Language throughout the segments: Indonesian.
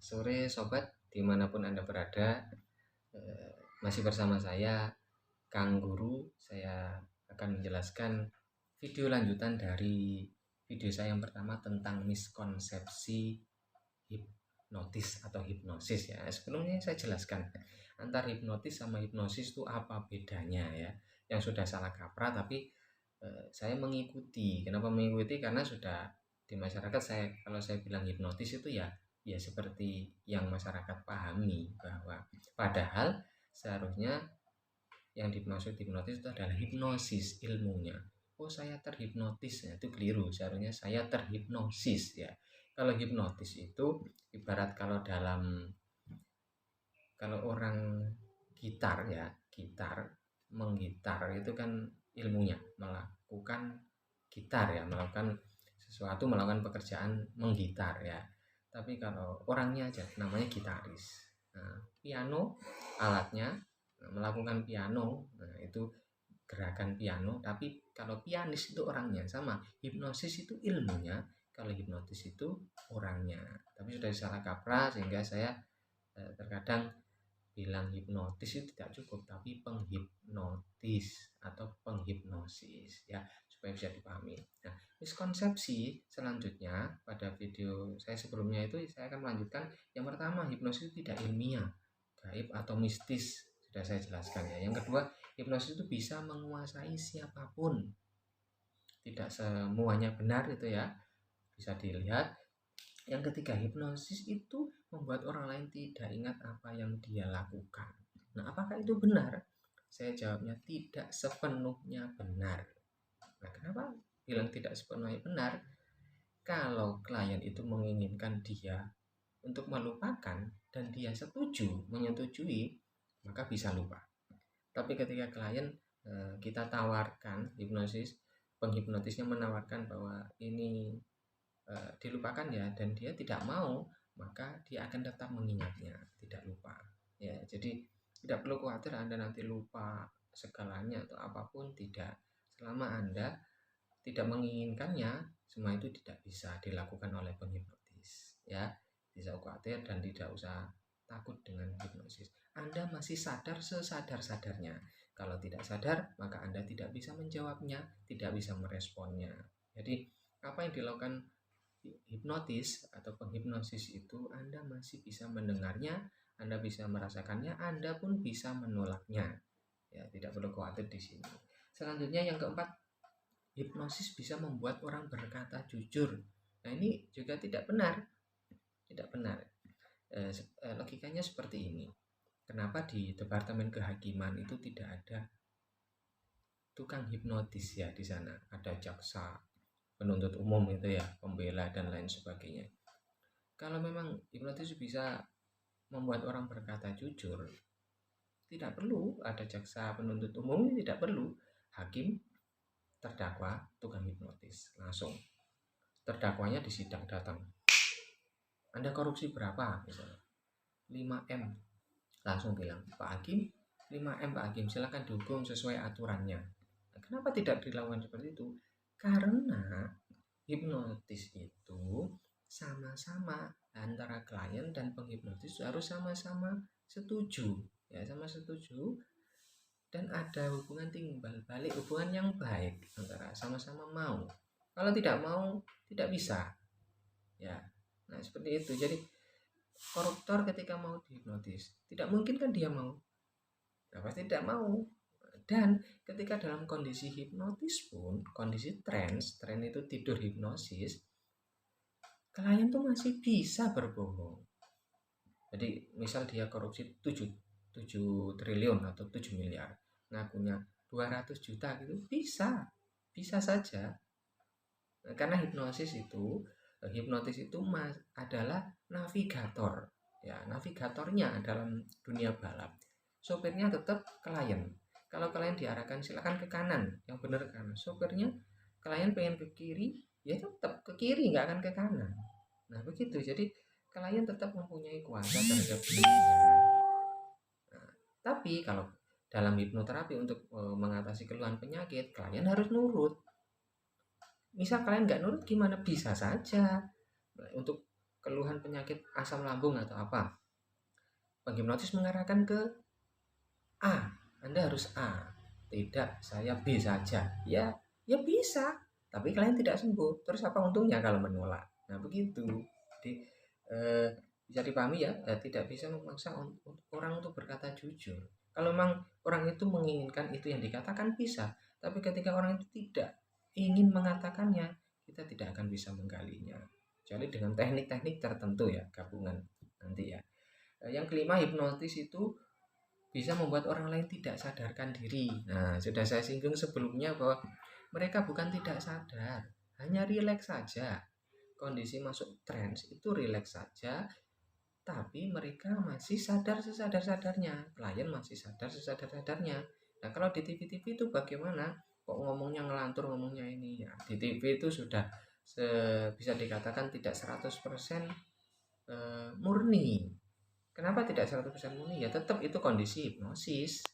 Sore sobat, dimanapun Anda berada, masih bersama saya, Kang Guru. Saya akan menjelaskan video lanjutan dari video saya yang pertama tentang miskonsepsi hipnotis atau hipnosis ya. Sebelumnya saya jelaskan antara hipnotis sama hipnosis itu apa bedanya ya. Yang sudah salah kaprah, tapi saya mengikuti. Kenapa mengikuti? Karena sudah di masyarakat, kalau saya bilang hipnotis itu ya seperti yang masyarakat pahami, bahwa padahal seharusnya yang dimaksud hipnotis itu adalah hipnosis ilmunya. Oh, saya terhipnotis, ya, itu keliru. Seharusnya saya terhipnosis ya. Kalau hipnotis itu ibarat kalau orang gitar ya, menggitar itu kan ilmunya melakukan gitar ya, melakukan pekerjaan menggitar ya. Tapi kalau orangnya aja namanya gitaris. Nah, piano alatnya, melakukan piano, nah itu gerakan piano. Tapi kalau pianis itu orangnya. Sama, hipnosis itu ilmunya, kalau hipnotis itu orangnya. Tapi sudah salah kaprah sehingga saya terkadang bilang hipnotis itu tidak cukup, tapi penghipnotis atau penghipnosis ya, supaya bisa dipahami. Nah, miskonsepsi selanjutnya pada video saya sebelumnya itu saya akan melanjutkan. Yang pertama, hipnosis itu tidak ilmiah, gaib atau mistis, sudah saya jelaskan ya. Yang kedua, hipnosis itu bisa menguasai siapapun, tidak semuanya benar itu ya, bisa dilihat. Yang ketiga, hipnosis itu membuat orang lain tidak ingat apa yang dia lakukan. Nah, apakah itu benar? Saya jawabnya tidak sepenuhnya benar. Nah, kenapa bilang tidak sepenuhnya benar? Kalau klien itu menginginkan dia untuk melupakan dan dia menyetujui, maka bisa lupa. Tapi ketika klien kita tawarkan penghipnotisnya menawarkan bahwa ini dilupakan ya, dan dia tidak mau, maka dia akan tetap mengingatnya, tidak lupa ya. Jadi tidak perlu khawatir Anda nanti lupa segalanya atau apapun, tidak. Selama Anda tidak menginginkannya, semua itu tidak bisa dilakukan oleh penghipnotis ya. Tidak usah khawatir dan tidak usah takut dengan hipnosis. Anda masih sadar sesadar-sadarnya. Kalau tidak sadar, maka Anda tidak bisa menjawabnya, tidak bisa meresponnya. Jadi apa yang dilakukan hipnotis atau penghipnosis itu, Anda masih bisa mendengarnya, Anda bisa merasakannya, Anda pun bisa menolaknya. Ya, tidak perlu khawatir di sini. Selanjutnya yang keempat, hipnosis bisa membuat orang berkata jujur. Nah, ini juga tidak benar. Tidak benar. Logikanya seperti ini. Kenapa di Departemen Kehakiman itu tidak ada tukang hipnotis ya di sana? Ada jaksa penuntut umum itu ya, pembela dan lain sebagainya. Kalau memang hipnotis bisa membuat orang berkata jujur, tidak perlu ada jaksa penuntut umum, tidak perlu hakim, terdakwa, tukang hipnotis, langsung terdakwanya di sidang datang. Anda korupsi berapa? Misalnya 5M, langsung bilang, Pak Hakim, 5M Pak Hakim, silakan dihukum sesuai aturannya. Nah, kenapa tidak dilakukan seperti itu? Karena hipnotis itu sama-sama antara klien dan penghipnotis harus sama-sama setuju ya, sama setuju, dan ada hubungan timbal balik, hubungan yang baik antara sama-sama mau. Kalau tidak mau, tidak bisa ya. Nah, seperti itu. Jadi koruptor ketika mau dihipnotis, tidak mungkin kan dia mau, nah, pasti tidak mau. Dan ketika dalam kondisi hipnotis pun, kondisi trance itu tidur hipnosis, klien tuh masih bisa berbohong. Jadi misal dia korupsi 7 triliun atau 7 miliar, ngakunya 200 juta gitu, bisa saja. Nah, karena hipnotis itu adalah navigator ya, navigatornya dalam dunia balap. Sopirnya tetap klien. Kalau klien diarahkan silakan ke kanan, yang benar ke kanan, sopirnya klien pengen ke kiri, ya tetap ke kiri, nggak akan ke kanan. Nah, begitu. Jadi klien tetap mempunyai kuasa terhadap dirinya. Nah, tapi kalau dalam hipnoterapi untuk mengatasi keluhan penyakit, klien harus nurut. Misal kalian nggak nurut gimana? Bisa saja untuk keluhan penyakit asam lambung atau apa, penghipnotis mengarahkan ke A, Anda harus A. Tidak, saya B saja. Ya bisa, tapi kalian tidak sembuh. Terus apa untungnya kalau menolak? Nah, begitu. Jadi bisa dipahami ya, tidak bisa memaksa orang untuk berkata jujur. Kalau memang orang itu menginginkan itu yang dikatakan bisa, tapi ketika orang itu tidak ingin mengatakannya, kita tidak akan bisa menggalinya. Kecuali dengan teknik-teknik tertentu ya, gabungan nanti ya. Yang kelima, hipnotis itu bisa membuat orang lain tidak sadarkan diri. Nah, sudah saya singgung sebelumnya bahwa mereka bukan tidak sadar, hanya rileks saja. Kondisi masuk trance itu rileks saja, tapi mereka masih sadar sesadar-sadarnya. Klien masih sadar sesadar-sadarnya. Nah, kalau di TV-TV itu bagaimana? Kok ngomongnya ngelantur, ngomongnya ini ya. Di TV itu sudah bisa dikatakan tidak 100% murni. Kenapa tidak 100% murni? Ya tetap itu kondisi hipnosis.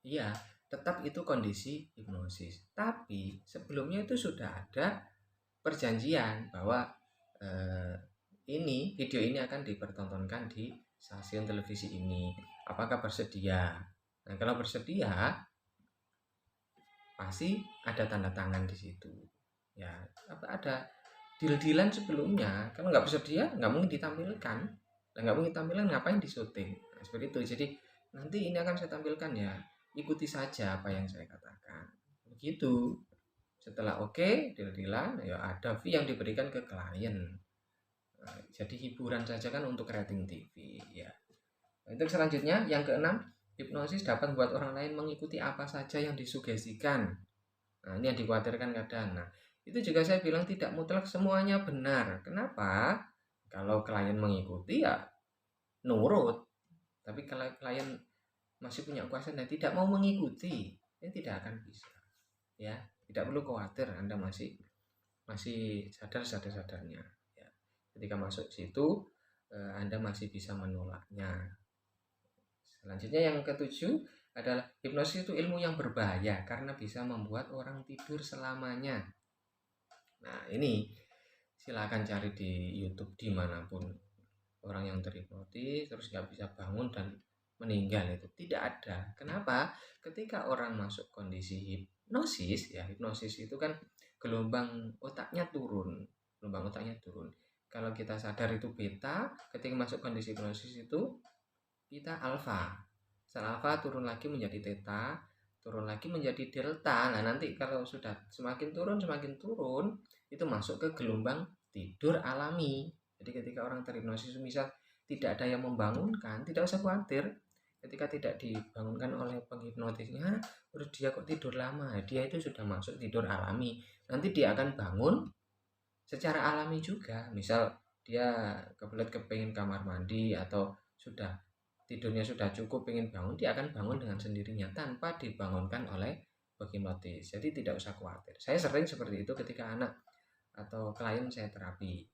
Iya, tetap itu kondisi hipnosis. Tapi sebelumnya itu sudah ada perjanjian bahwa eh, ini video ini akan dipertontonkan di stasiun televisi ini. Apakah bersedia? Nah, kalau bersedia pasti ada tanda tangan di situ. Ya, ada deal-dealan sebelumnya. Kalau nggak bersedia nggak mungkin ditampilkan. Nggak mungkin tampilkan, ngapain di syuting. Nah, seperti itu. Jadi nanti ini akan saya tampilkan ya. Ikuti saja apa yang saya katakan. Begitu. Setelah oke, deal-dealan, ya ada fee yang diberikan ke klien. Nah, jadi hiburan saja kan untuk rating TV ya. Untuk selanjutnya yang keenam, hipnosis dapat membuat orang lain mengikuti apa saja yang disugestikan. Nah, ini yang dikhawatirkan kadang. Nah, itu juga saya bilang tidak mutlak semuanya benar. Kenapa? Kalau klien mengikuti ya nurut. Tapi kalau klien masih punya kuasa dan tidak mau mengikuti, ini tidak akan bisa. Ya, tidak perlu khawatir, Anda masih sadar-sadarnya. Ya. Ketika masuk situ, Anda masih bisa menolaknya. Selanjutnya yang ketujuh adalah hipnosis itu ilmu yang berbahaya karena bisa membuat orang tidur selamanya. Nah, ini silakan cari di YouTube dimanapun orang yang terhipnotis terus nggak bisa bangun dan meninggal itu tidak ada. Kenapa? Ketika orang masuk kondisi hipnosis, ya hipnosis itu kan gelombang otaknya turun, Kalau kita sadar itu beta, ketika masuk kondisi hipnosis itu kita alfa. Setelah alfa turun lagi menjadi theta, turun lagi menjadi delta. Nah, nanti kalau sudah semakin turun itu masuk ke gelombang tidur alami. Jadi ketika orang terhipnosis misal tidak ada yang membangunkan, tidak usah khawatir. Ketika tidak dibangunkan oleh penghipnotisnya, terus dia kok tidur lama, dia itu sudah masuk tidur alami. Nanti dia akan bangun secara alami juga. Misal dia kebelet kepingin kamar mandi atau sudah tidurnya sudah cukup, ingin bangun, dia akan bangun dengan sendirinya tanpa dibangunkan oleh penghipnotis. Jadi tidak usah khawatir. Saya sering seperti itu ketika anak atau klien saya terapi.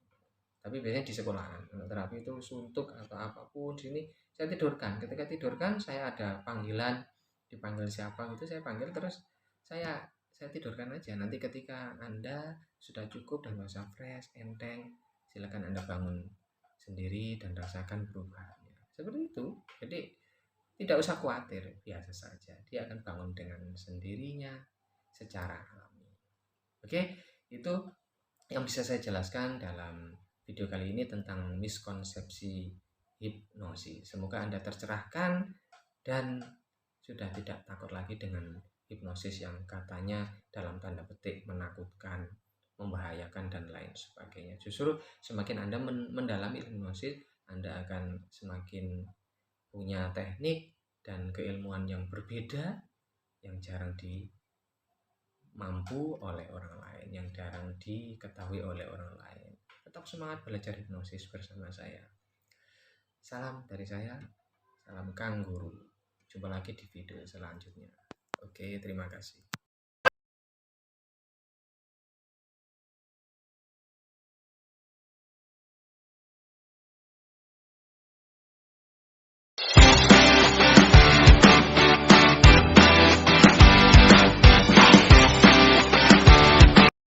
Tapi biasanya di sekolahan. Anak terapi itu suntuk atau apapun sini saya tidurkan. Ketika tidurkan saya ada panggilan, dipanggil siapa itu saya panggil terus saya tidurkan aja. Nanti ketika Anda sudah cukup dan merasa fresh, enteng, silakan Anda bangun sendiri dan rasakan perubahannya. Seperti itu. Jadi tidak usah khawatir, biasa saja. Dia akan bangun dengan sendirinya secara alami. Oke, itu yang bisa saya jelaskan dalam video kali ini tentang miskonsepsi hipnosis. Semoga Anda tercerahkan dan sudah tidak takut lagi dengan hipnosis yang katanya dalam tanda petik menakutkan, membahayakan dan lain sebagainya. Justru semakin Anda mendalami hipnosis, Anda akan semakin punya teknik dan keilmuan yang berbeda yang jarang mampu oleh orang lain, yang jarang diketahui oleh orang lain. Tetap semangat belajar hipnosis bersama saya. Salam dari saya, salam Kang Guru. Jumpa lagi di video selanjutnya. Oke, terima kasih.